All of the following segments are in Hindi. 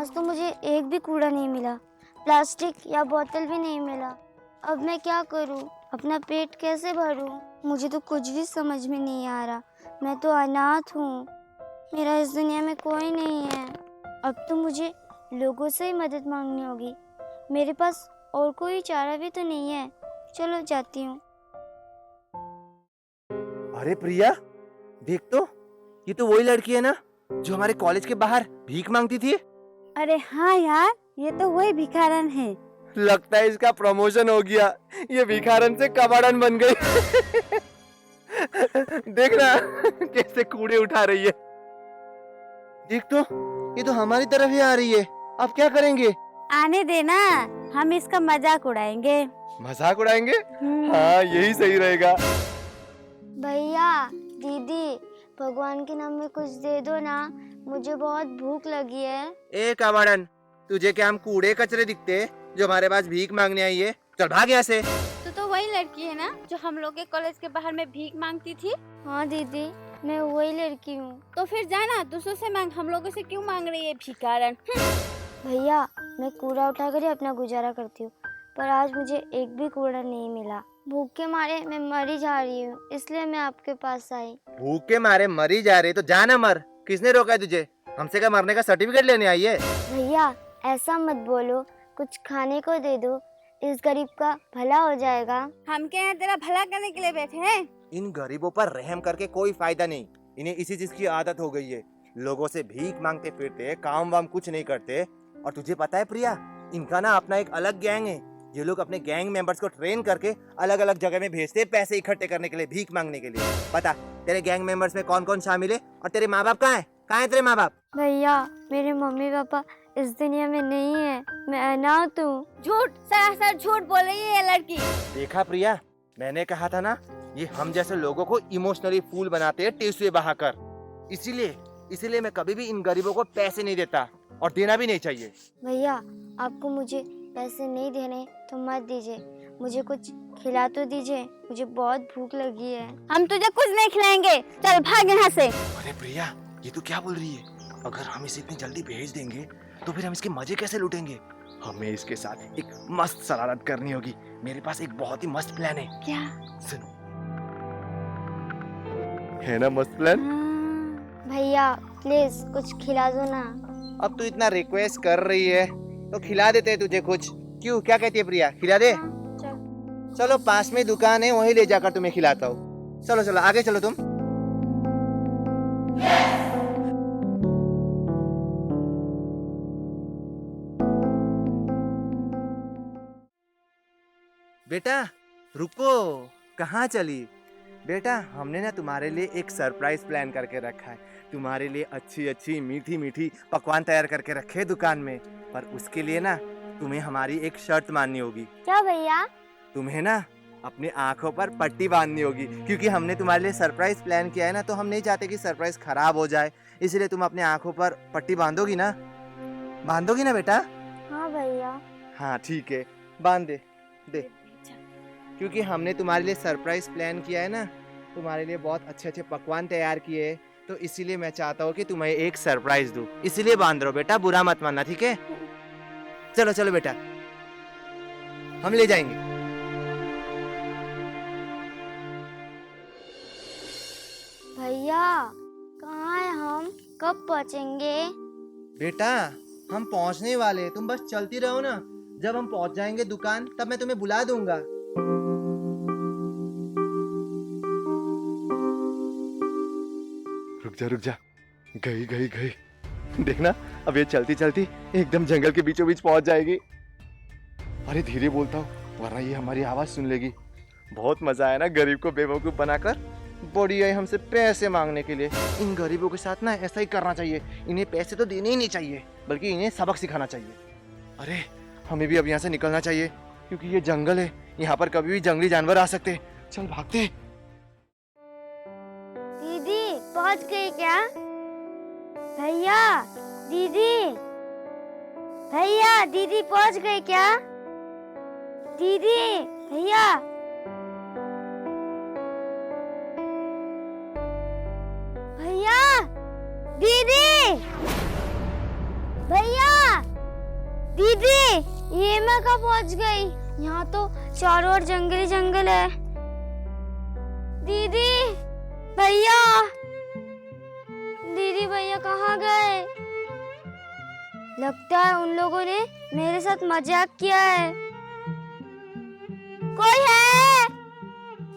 आज तो मुझे एक भी कूड़ा नहीं मिला, प्लास्टिक या बोतल भी नहीं मिला। अब मैं क्या करूं? अपना पेट कैसे भरूं? मुझे तो कुछ भी समझ में नहीं आ रहा। मैं तो अनाथ हूँ, मेरा इस दुनिया में कोई नहीं है। अब तो मुझे लोगों से ही मदद मांगनी होगी। मेरे पास और कोई चारा भी तो नहीं है। चलो जाती हूँ। अरे प्रिया, देख तो, ये तो वही लड़की है ना जो हमारे कॉलेज के बाहर भीख मांगती थी। अरे हाँ यार, ये तो वही भिखारन है। लगता है इसका प्रमोशन हो गया, ये भिखारन से कबाड़न बन गई। देख ना कैसे कूड़े उठा रही है। देख तो, ये तो हमारी तरफ ही आ रही है। अब क्या करेंगे? आने देना, हम इसका मजाक उड़ाएंगे। मजाक उड़ाएंगे? हाँ, यही सही रहेगा। भैया, दीदी, भगवान के नाम में कुछ दे दो ना, मुझे बहुत भूख लगी है। ए कबाड़न, तुझे क्या हम कूड़े कचरे दिखते जो हमारे पास भीख मांगने आई है? चल भाग यहाँ से। तो वही लड़की है ना जो हम लोग के कॉलेज के बाहर में भीख मांगती थी। हाँ दीदी, मैं वही लड़की हूँ। तो फिर जाना, दूसरों से मांग, हम लोगों से क्यों मांग रही है भिखारन? भैया, मैं कूड़ा उठाकर ही अपना गुजारा करती हूँ, पर आज मुझे एक भी कूड़ा नहीं मिला। भूख के मारे मैं मरी जा रही हूँ, इसलिए मैं आपके पास आई। भूख के मारे मरी जा रही तो जाना मर। किसने रोका है तुझे? हमसे क्या मरने का सर्टिफिकेट लेने आई है? भैया, ऐसा मत बोलो, कुछ खाने को दे दो, इस गरीब का भला हो जाएगा। हम क्या यहाँ तेरा भला करने के लिए बैठे हैं? इन गरीबों पर रहम करके कोई फायदा नहीं। इन्हें इसी चीज की आदत हो गई है, लोगों से भीख मांगते फिरते, काम वाम कुछ नहीं करते। और तुझे पता है प्रिया, इनका ना अपना एक अलग गैंग है। ये लोग अपने गैंग मेंबर्स को ट्रेन करके अलग अलग जगह में भेजते हैं पैसे इकट्ठे करने के लिए, भीख मांगने के लिए। पता तेरे गैंग मेंबर्स में कौन कौन शामिल है? और तेरे माँ बाप कहाँ है? कहाँ है तेरे माँ बाप? भैया, मेरे मम्मी पापा इस दुनिया में नहीं है, मैं अनाथ हूँ। झूठ, सरासर झूठ बोल रही है ये लड़की। देखा प्रिया, मैंने कहा था ना, ये हम जैसे लोगों को इमोशनली फूल बनाते हैं टिश्यू बहाकर। इसीलिए मैं कभी भी इन गरीबों को पैसे नहीं देता, और देना भी नहीं चाहिए। भैया, आपको मुझे पैसे नहीं देने तो मत दीजिए, मुझे कुछ खिला तो दीजिए, मुझे बहुत भूख लगी है। हम तुझे कुछ नहीं खिलाएंगे, चल भाग यहाँ से। अरे प्रिया, ये तू क्या बोल रही है? अगर हम इसे इतनी जल्दी भेज देंगे तो फिर हम इसके मजे कैसे लूटेंगे? हमें इसके साथ एक मस्त शरारत करनी होगी। मेरे पास एक बहुत ही मस्त प्लान है। क्या? सुनो, है ना मस्त प्लान? भैया, प्लीज कुछ खिला दो ना। अब तू इतना रिक्वेस्ट कर रही है तो खिला देते हैं तुझे कुछ। क्यों, क्या कहती है प्रिया, खिला दे? चलो, पास में दुकान है, वहीं ले जाकर तुम्हें खिलाता हूँ। चलो चलो, आगे चलो तुम। बेटा रुको, कहाँ चली? बेटा, हमने ना तुम्हारे लिए एक सरप्राइज प्लान करके रखा है। तुम्हारे लिए अच्छी अच्छी मीठी मीठी पकवान तैयार करके रखे हैं दुकान में। पर उसके लिए ना तुम्हें हमारी एक शर्त माननी होगी। क्या भैया? तुम्हें ना अपने आंखों पर पट्टी बांधनी होगी, क्योंकि हमने तुम्हारे लिए सरप्राइज प्लान किया है ना, तो हम नहीं चाहते कि सरप्राइज खराब हो जाए। इसलिए तुम अपने आंखों पर पट्टी बांधोगी ना? बांधोगी ना बेटा? हाँ भैया। हाँ ठीक है, बांध दे दे। क्योंकि हमने तुम्हारे लिए सरप्राइज प्लान किया है ना, तुम्हारे लिए बहुत अच्छे अच्छे पकवान तैयार किए हैं, तो इसीलिए मैं चाहता हूँ कि तुम्हें एक सरप्राइज दूँ। इसीलिए बांध रहा हूँ बेटा, बुरा मत मानना, ठीक है? चलो चलो बेटा, हम ले जाएंगे। भैया, कहाँ है हम? कब पहुँचेंगे? बेटा, हम पहुँचने वाले हैं, तुम बस चलती रहो ना। जब हम पहुँच जाएंगे दुकान, तब मैं तुम्हें बुला दूंगा। रुक जा, गई गई गई। देखना, अब ये चलती चलती एकदम जंगल के बीचों बीच पहुंच जाएगी। अरे धीरे बोलता हूँ, वरना ये हमारी आवाज सुन लेगी। बहुत मजा आया ना गरीब को बेवकूफ बनाकर। बड़ी आई हमसे पैसे मांगने के लिए। इन गरीबों के साथ ना ऐसा ही करना चाहिए। इन्हें पैसे तो देने ही नहीं चाहिए, बल्कि इन्हें सबक सिखाना चाहिए। अरे हमें भी अब यहाँ से निकलना चाहिए, क्योंकि ये जंगल है, यहाँ पर कभी भी जंगली जानवर आ सकते हैं। चल भागते। दीदी, पहुँच गई क्या? भैया, दीदी, भैया, दीदी पहुँच गई क्या? दीदी, भैया, भैया, दीदी, भैया, ये मैं कहाँ पहुंच गई? यहाँ तो चारों ओर जंगल ही जंगल है। दीदी भैया, दीदी भैया कहाँ गए? लगता है उन लोगों ने मेरे साथ मजाक किया है। कोई है?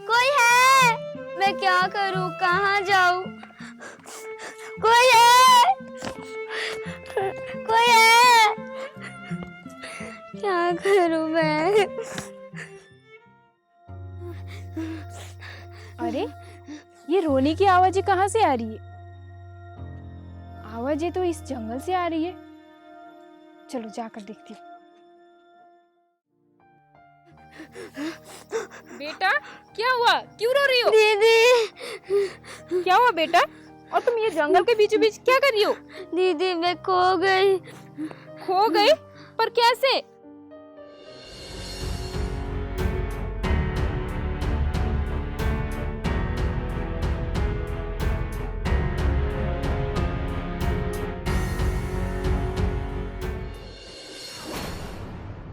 कोई है? मैं क्या करूं? कहाँ जाऊं? कोई है? कोई है? क्या करूं मैं? अरे ये रोने की आवाजें कहाँ से आ रही है? आवाजें तो इस जंगल से आ रही है। चलो जाकर देखती हूँ। बेटा क्या हुआ? क्यों रो रही हो? दीदी, क्या हुआ बेटा? और तुम ये जंगल के बीचों बीच क्या कर रही हो? दीदी मैं खो गई। खो गई? पर कैसे?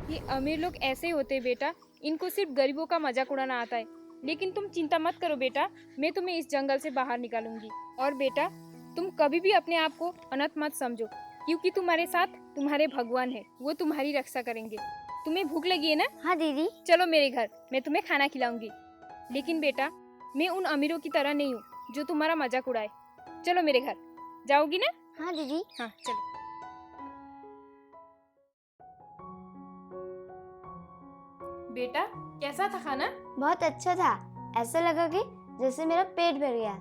ये अमीर लोग ऐसे ही होते हैं बेटा, इनको सिर्फ गरीबों का मजाक उड़ाना आता है। लेकिन तुम चिंता मत करो बेटा, मैं तुम्हें इस जंगल से बाहर निकालूंगी। और बेटा तुम कभी भी अपने आप को अनाथ मत समझो, क्योंकि तुम्हारे साथ तुम्हारे भगवान है, वो तुम्हारी रक्षा करेंगे। तुम्हें भूख लगी है ना? हाँ दीदी। चलो मेरे घर, मैं तुम्हें खाना खिलाऊंगी। लेकिन बेटा मैं उन अमीरों की तरह नहीं हूँ जो तुम्हारा मजाक उड़ाए। चलो मेरे घर, जाओगी ना? हाँ दीदी। हाँ चलो। बेटा कैसा था खाना? बहुत अच्छा था। ऐसा लगा कि जैसे मेरा पेट भर गया।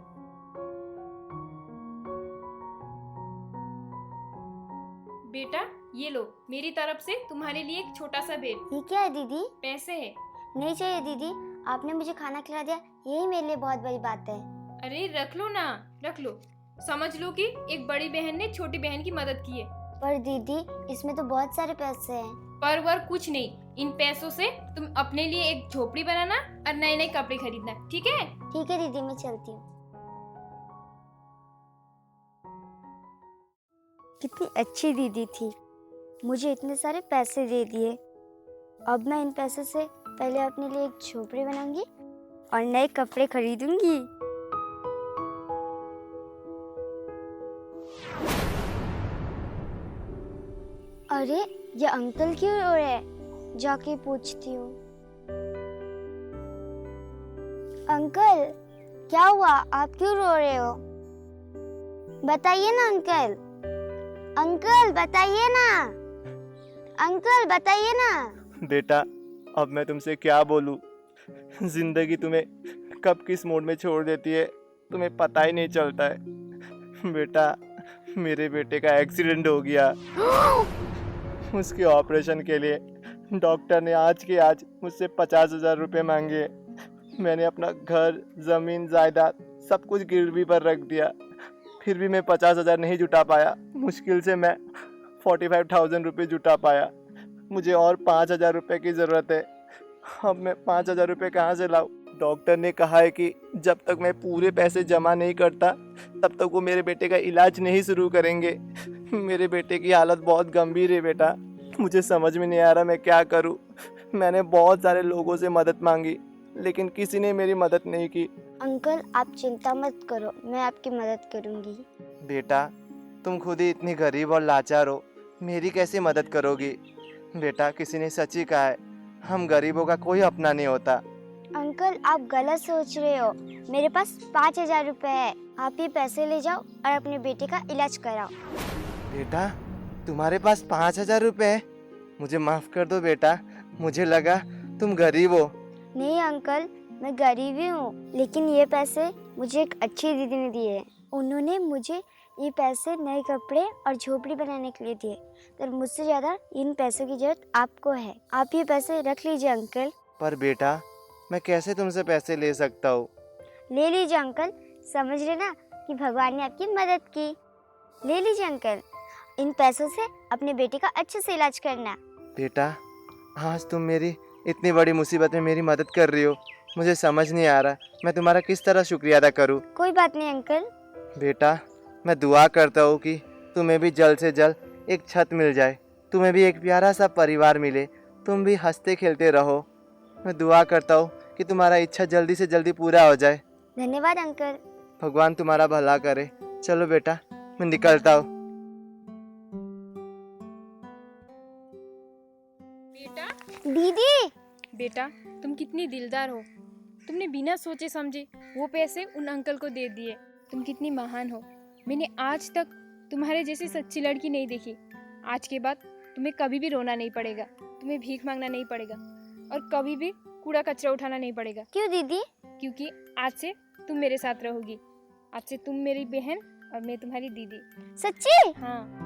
बेटा ये लो, मेरी तरफ से तुम्हारे लिए एक छोटा सा भेंट। ये क्या है दीदी? पैसे है। नहीं चाहिए दीदी, आपने मुझे खाना खिला दिया, यही मेरे लिए बहुत बड़ी बात है। अरे रख लो ना, रख लो। समझ लो कि एक बड़ी बहन ने छोटी बहन की मदद की है। पर दीदी इसमें तो बहुत सारे पैसे हैं। पर वर कुछ नहीं, इन पैसों से तुम अपने लिए एक झोपड़ी बनाना और नए नए कपड़े खरीदना, ठीक है? ठीक है दीदी, मैं चलती हूँ। कितनी अच्छी दीदी थी, मुझे इतने सारे पैसे दे दिए। अब मैं इन पैसों से पहले अपने लिए एक झोपड़ी बनाऊंगी और नए कपड़े खरीदूंगी। अरे ये अंकल क्यों रो रहे हैं? जाके पूछती हूँ। अंकल क्या हुआ, आप क्यों रो रहे हो? बताइए ना अंकल। अंकल बताइए ना। अंकल बताइए ना। बेटा अब मैं तुमसे क्या बोलूं, जिंदगी तुम्हें कब किस मोड़ में छोड़ देती है तुम्हें पता ही नहीं चलता है। बेटा मेरे बेटे का एक्सीडेंट हो गया। उसके ऑपरेशन के लिए डॉक्टर ने आज के आज मुझसे 50,000 रुपये मांगे। मैंने अपना घर, ज़मीन, जायदाद सब कुछ गिरवी पर रख दिया, फिर भी मैं 50,000 नहीं जुटा पाया। मुश्किल से मैं 45,000 रुपये जुटा पाया। मुझे और 5,000 रुपये की ज़रूरत है। अब मैं 5,000 रुपये कहाँ से लाऊं? डॉक्टर ने कहा है कि जब तक मैं पूरे पैसे जमा नहीं करता तब तक वो मेरे बेटे का इलाज नहीं शुरू करेंगे। मेरे बेटे की हालत बहुत गंभीर है बेटा, मुझे समझ में नहीं आ रहा मैं क्या करूं। मैंने बहुत सारे लोगों से मदद मांगी लेकिन किसी ने मेरी मदद नहीं की। अंकल आप चिंता मत करो, मैं आपकी मदद करूंगी। बेटा तुम खुद ही इतनी गरीब और लाचार हो, मेरी कैसे मदद करोगी? बेटा किसी ने सच ही कहा है, हम गरीबों का कोई अपना नहीं होता। अंकल आप गलत सोच रहे हो, मेरे पास 5,000 रुपए है। आप ये पैसे ले जाओ और अपने बेटे का इलाज कराओ। बेटा तुम्हारे पास 5,000 रुपये है? मुझे माफ़ कर दो बेटा, मुझे लगा तुम गरीब हो। नहीं अंकल, मैं गरीब ही हूँ, लेकिन ये पैसे मुझे एक अच्छी दीदी ने दिए हैं। उन्होंने मुझे ये पैसे नए कपड़े और झोपड़ी बनाने के लिए दिए, तो मुझसे ज़्यादा इन पैसों की जरूरत आपको है। आप ये पैसे रख लीजिए अंकल। पर बेटा मैं कैसे तुमसे पैसे ले सकता हूँ? ले लीजिए अंकल, समझ रहे ना कि भगवान ने आपकी मदद की। ले लीजिए अंकल, इन पैसों से अपने बेटे का अच्छे से इलाज करना। बेटा आज तुम मेरी इतनी बड़ी मुसीबत में मेरी मदद कर रही हो, मुझे समझ नहीं आ रहा मैं तुम्हारा किस तरह शुक्रिया अदा करूँ। कोई बात नहीं अंकल। बेटा मैं दुआ करता हूँ कि तुम्हें भी जल्द से जल्द एक छत मिल जाए, तुम्हें भी एक प्यारा सा परिवार मिले तुम भी हंसते खेलते रहो। मैं दुआ करता हूँ कि तुम्हारा इच्छा जल्दी से जल्दी पूरा हो जाए। धन्यवाद अंकल। भगवान तुम्हारा भला करे। चलो बेटा, मैं निकलता हूँ। बेटा, दीदी। बेटा तुम कितनी दिलदार हो। तुमने बिना सोचे समझे वो पैसे उन अंकल को दे दिए। तुम कितनी महान हो। मैंने आज तक तुम्हारे जैसी सच्ची लड़की नहीं देखी। आज के बाद तुम्हें कभी भी रोना नहीं पड़ेगा, तुम्हें भीख मांगना नहीं पड़ेगा और कभी भी कूड़ा कचरा उठाना नहीं पड़ेगा। क्यों दीदी? क्योंकि आज से तुम मेरे साथ रहोगी। आज से तुम मेरी बहन और मैं तुम्हारी दीदी। सच्ची? हाँ।